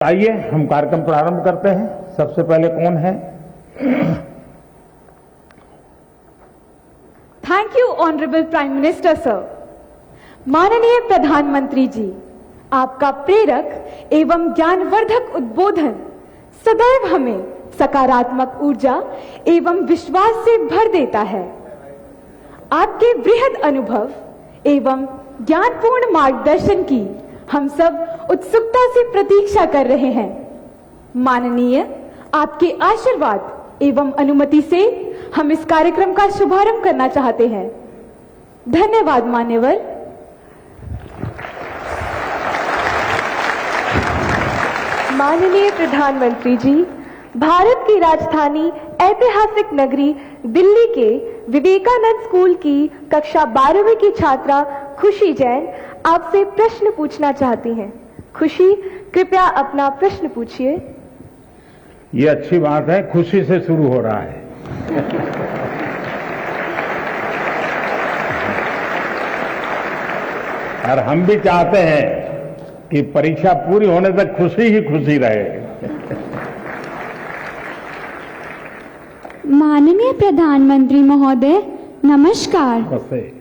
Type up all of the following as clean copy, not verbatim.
आइए हम कार्यक्रम प्रारंभ करते हैं। सबसे पहले कौन है? Thank you honourable prime minister sir. माननीय प्रधानमंत्री जी, आपका प्रेरक एवं ज्ञानवर्धक उद्बोधन सदैव हमें सकारात्मक ऊर्जा एवं विश्वास से भर देता है। आपके वृहद अनुभव एवं ज्ञानपूर्ण मार्गदर्शन की हम सब उत्सुकता से प्रतीक्षा कर रहे हैं। माननीय, आपके आशीर्वाद एवं अनुमति से हम इस कार्यक्रम का शुभारंभ करना चाहते हैं। धन्यवाद मान्यवर। माननीय प्रधानमंत्री जी, भारत की राजधानी ऐतिहासिक नगरी दिल्ली के विवेकानंद स्कूल की कक्षा 12वीं की छात्रा खुशी जैन आपसे प्रश्न पूछना चाहती हैं। खुशी, कृपया अपना प्रश्न पूछिए। ये अच्छी बात है, खुशी से शुरू हो रहा है। और हम भी चाहते हैं कि परीक्षा पूरी होने तक खुशी ही खुशी रहे। माननीय प्रधानमंत्री महोदय, नमस्कार।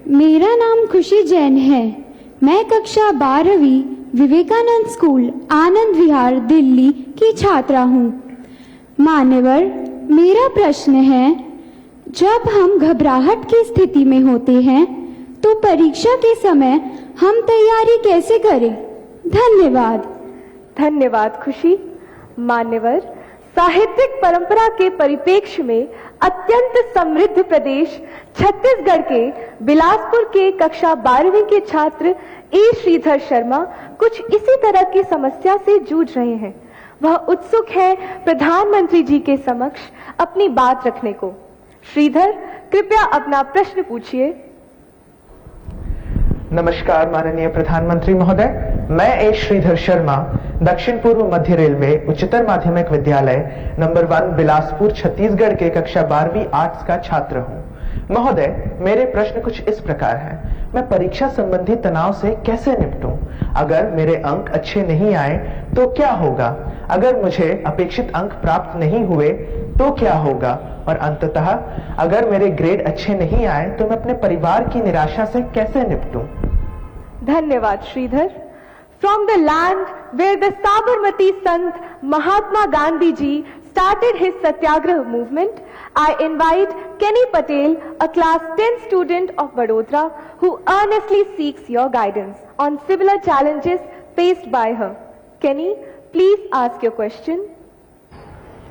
मेरा नाम खुशी जैन है। मैं कक्षा 12वीं विवेकानंद स्कूल आनंद विहार दिल्ली की छात्रा हूँ। मान्यवर, मेरा प्रश्न है, जब हम घबराहट की स्थिति में होते हैं तो परीक्षा के समय हम तैयारी कैसे करें? धन्यवाद। धन्यवाद खुशी। मान्यवर, साहित्यिक परंपरा के परिप्रेक्ष्य में अत्यंत समृद्ध प्रदेश छत्तीसगढ़ के बिलासपुर के कक्षा 12वीं के छात्र ए श्रीधर शर्मा कुछ इसी तरह की समस्या से जूझ रहे हैं। वह उत्सुक है प्रधानमंत्री जी के समक्ष अपनी बात रखने को। श्रीधर, कृपया अपना प्रश्न पूछिए। नमस्कार माननीय प्रधानमंत्री महोदय, मैं ए श्रीधर शर्मा दक्षिण पूर्व मध्य रेलवे उच्चतर माध्यमिक विद्यालय नंबर 1 बिलासपुर छत्तीसगढ़ के कक्षा 12वीं आर्ट्स का छात्र हूँ। महोदय, मेरे प्रश्न कुछ इस प्रकार हैं। मैं परीक्षा संबंधी तनाव से कैसे निपटूं? अगर मेरे अंक अच्छे नहीं आए तो क्या होगा? अगर मुझे अपेक्षित अंक प्राप्त नहीं हुए तो क्या होगा? और अंततः अगर मेरे ग्रेड अच्छे नहीं आए तो मैं अपने परिवार की निराशा से कैसे निपटूं? धन्यवाद Shridhar. From the land where the Sabarmati Sant Mahatma Gandhi ji started his Satyagraha movement, I invite Kenny Patel, a class 10 student of Vadodara, who earnestly seeks your guidance on similar challenges faced by her. Kenny, please ask your question.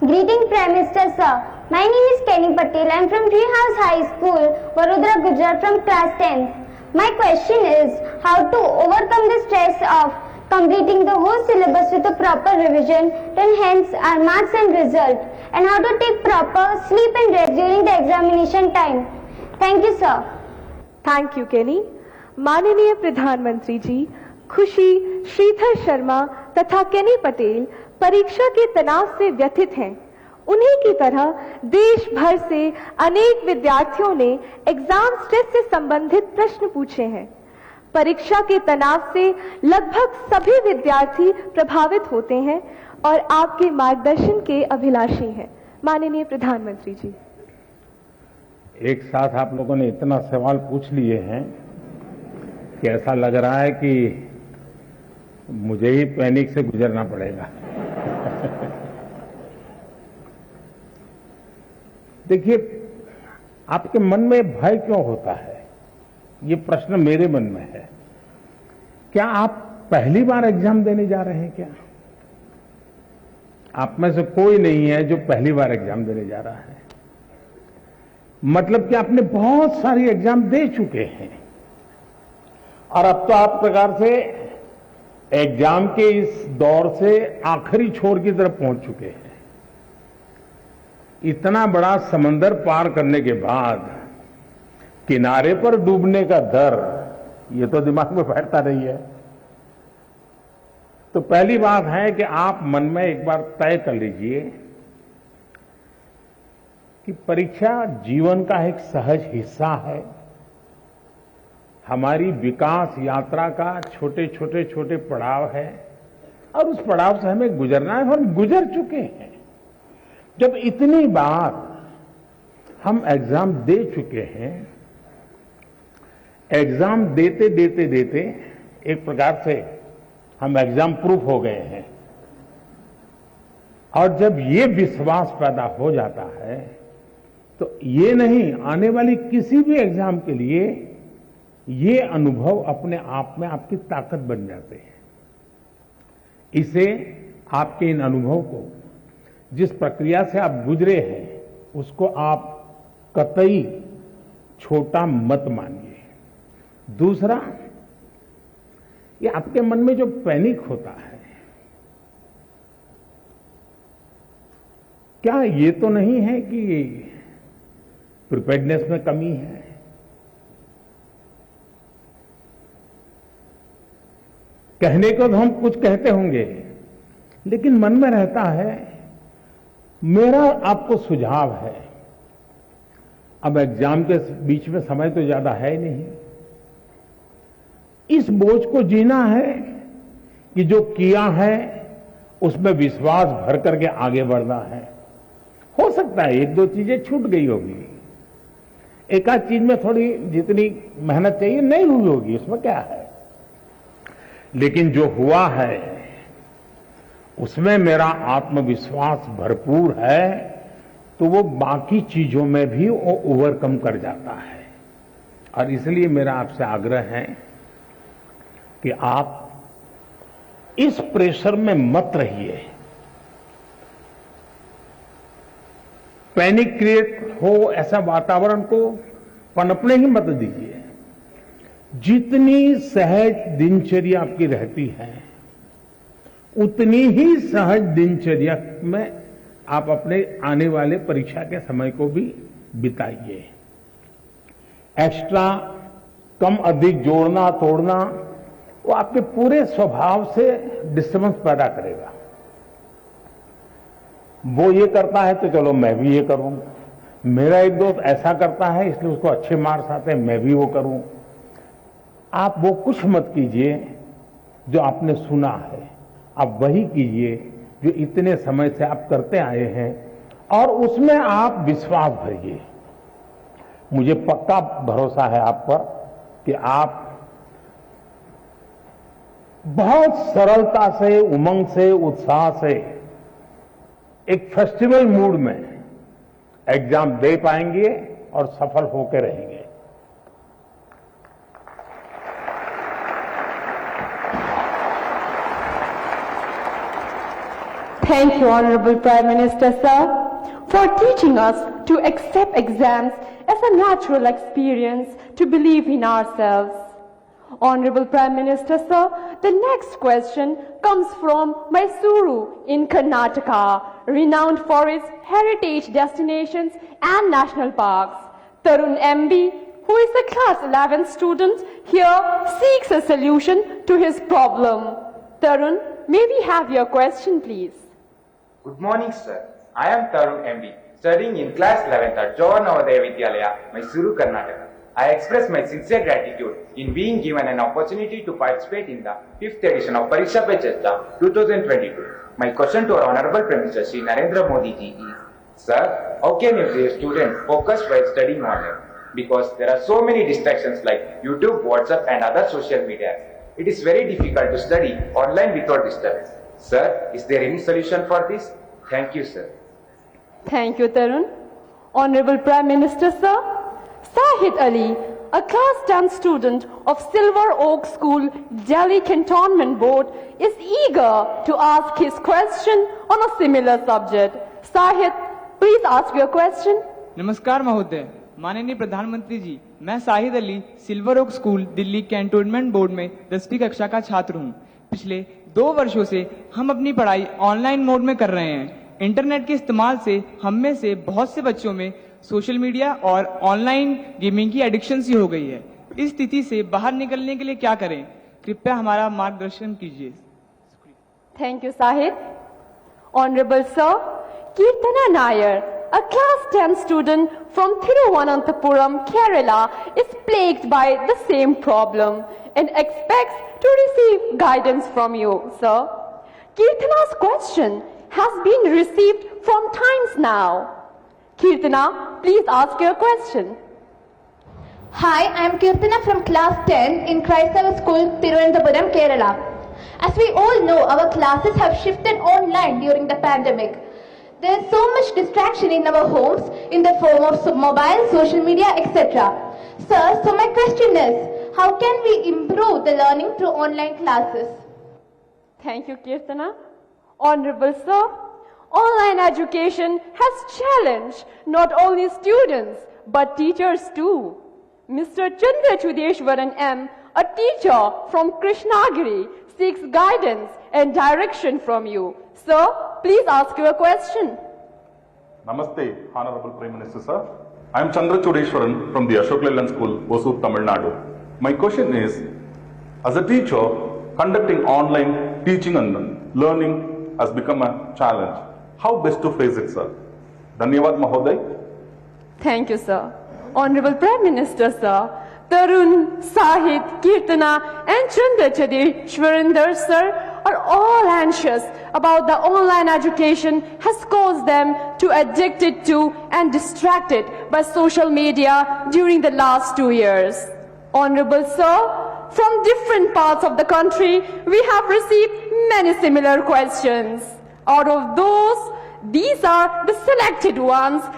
Greeting Prime Minister sir. My name is Kenny Patel. I am from Treehouse High School, Vadodara, Gujarat, from class 10. My question is how to overcome the stress of completing the whole syllabus with a proper revision to enhance our marks and result, and how to take proper sleep and rest during the examination time. Thank you sir. Thank you Kenny. माननीय प्रधानमंत्री जी, खुशी, श्रीधर शर्मा तथा केनी पटेल परीक्षा के तनाव से व्यथित हैं। उन्हीं की तरह देश भर से अनेक विद्यार्थियों ने एग्जाम स्ट्रेस से संबंधित प्रश्न पूछे हैं। परीक्षा के तनाव से लगभग सभी विद्यार्थी प्रभावित होते हैं और आपके मार्गदर्शन के अभिलाषी हैं। माननीय प्रधानमंत्री जी, एक साथ आप लोगों ने इतना सवाल पूछ लिए हैं कि ऐसा लग रहा है कि मुझे ही पैनिक से गुजरना पड़ेगा। देखिए, आपके मन में भय क्यों होता है? ये प्रश्न मेरे मन में है। क्या आप पहली बार एग्जाम देने जा रहे हैं क्या? आप में से कोई नहीं है जो पहली बार एग्जाम देने जा रहा है। मतलब कि आपने बहुत सारी एग्जाम दे चुके हैं और अब तो आप प्रकार से एग्जाम के इस दौर से आखिरी छोर की तरफ पहुंच चुके हैं। इतना बड़ा समंदर पार करने के बाद किनारे पर डूबने का डर, ये तो दिमाग में बैठता नहीं है। तो पहली बात है कि आप मन में एक बार तय कर लीजिए कि परीक्षा जीवन का एक सहज हिस्सा है। हमारी विकास यात्रा का छोटे छोटे पड़ाव है और उस पड़ाव से हमें गुजरना है, हम गुजर चुके हैं। जब इतनी बार हम एग्जाम दे चुके हैं, एग्जाम देते देते देते एक प्रकार से हम एग्जाम प्रूफ हो गए हैं, और जब ये विश्वास पैदा हो जाता है तो ये नहीं, आने वाली किसी भी एग्जाम के लिए ये अनुभव अपने आप में आपकी ताकत बन जाते हैं। इसे आपके इन अनुभव को, जिस प्रक्रिया से आप गुजरे हैं, उसको आप कतई छोटा मत मानिए। दूसरा, ये आपके मन में जो पैनिक होता है, क्या ये तो नहीं है कि प्रिपेयर्डनेस में कमी है? कहने को तो हम कुछ कहते होंगे, लेकिन मन में रहता है। मेरा आपको सुझाव है, अब एग्जाम के बीच में समय तो ज्यादा है ही नहीं, इस बोझ को जीना है कि जो किया है उसमें विश्वास भर करके आगे बढ़ना है। हो सकता है एक दो चीजें छूट गई होगी, एक आध चीज में थोड़ी जितनी मेहनत चाहिए नहीं हुई होगी, उसमें क्या है, लेकिन जो हुआ है उसमें मेरा आत्मविश्वास भरपूर है, तो वो बाकी चीजों में भी वो ओवरकम कर जाता है। और इसलिए मेरा आपसे आग्रह है कि आप इस प्रेशर में मत रहिए, पैनिक क्रिएट हो ऐसा वातावरण को पनपने ही मत दीजिए। जितनी सहज दिनचर्या आपकी रहती है, उतनी ही सहज दिनचर्या में आप अपने आने वाले परीक्षा के समय को भी बिताइए। एक्स्ट्रा कम अधिक जोड़ना तोड़ना वो आपके पूरे स्वभाव से डिस्टर्बेंस पैदा करेगा। वो ये करता है तो चलो मैं भी ये करूं, मेरा एक दोस्त ऐसा करता है इसलिए उसको अच्छे मार्क्स आते हैं, मैं भी वो करूं। आप वो कुछ मत कीजिए जो आपने सुना है, आप वही कीजिए जो इतने समय से आप करते आए हैं, और उसमें आप विश्वास भरिए। मुझे पक्का भरोसा है आप पर कि आप बहुत सरलता से, उमंग से, उत्साह से, एक फेस्टिवल मूड में एग्जाम दे पाएंगे और सफल होकर रहेंगे। Thank you, Honorable Prime Minister, sir, for teaching us to accept exams as a natural experience, to believe in ourselves. Honorable Prime Minister, sir, the next question comes from Mysuru in Karnataka, renowned for its heritage destinations and national parks. Tarun MB, who is a class 11 student here, seeks a solution to his problem. Tarun, may we have your question, please? Good morning, sir. I am Tarun MB, studying in class 11th at Jawahar Navodaya Vidyalaya, Mysuru, Karnataka. I express my sincere gratitude in being given an opportunity to participate in the 5th edition of Pariksha Pe Charcha 2022. My question to our Honorable Prime Minister Shri Narendra Modi ji is, sir, how can a student focus while studying online? Because there are so many distractions like YouTube, WhatsApp and other social media. It is very difficult to study online without disturbance. Sir, is there any solution for this? Thank you, sir. Thank you, Tarun. Honorable Prime Minister, sir, Sahid Ali, a class 10 student of Silver Oak School, Delhi Cantonment Board, is eager to ask his question on a similar subject. Sahid, please ask your question. नमस्कार महोदय, माननीय प्रधानमंत्री जी, मैं Sahid Ali silver oak school Delhi cantonment board में 10वीं कक्षा का छात्र हूं। पिछले 2 वर्षों से हम अपनी पढ़ाई ऑनलाइन मोड में कर रहे हैं। इंटरनेट के इस्तेमाल से हम में से बहुत से बच्चों में सोशल मीडिया और ऑनलाइन गेमिंग की एडिक्शन सी हो गई है। इस स्थिति से बाहर निकलने के लिए क्या करें? कृपया हमारा मार्गदर्शन कीजिए। Thank you, Sahid. Honorable Sir, Kirtana Nair, a class 10 student from Thiruvananthapuram, Kerala, is plagued by the same problem and expects to receive guidance from you, sir. Kirtana's question has been received from times now. Kirtana, please ask your question. Hi, I am Kirtana from class 10 in Christ School, Thiruvananthapuram, Kerala. As we all know, our classes have shifted online during the pandemic. There is so much distraction in our homes in the form of mobile, social media, etc. Sir, so my question is, how can we improve the learning through online classes? Thank you, Kirtana. Honorable Sir, online education has challenged not only students but teachers too. Mr. Chandra Chudeshwaran M., a teacher from Krishnagiri, seeks guidance and direction from you. Sir, please ask your question. Namaste, Honorable Prime Minister Sir. I am Chandra Chudeshwaran from the Ashok Leyland School, Hosur, Tamil Nadu. My question is, as a teacher, conducting online teaching and learning has become a challenge. How best to face it, sir? Dhanyavad, Mahoday. Thank you, sir. Honorable Prime Minister, sir, Tarun, Sahit, Kirtana and Chandra Chudeshwaran sir are all anxious about the online education has caused them to addicted to and distracted by social media during the last 2 years. Honorable sir, from different parts of the country, we have received many similar questions. Out of those, these are the selected ones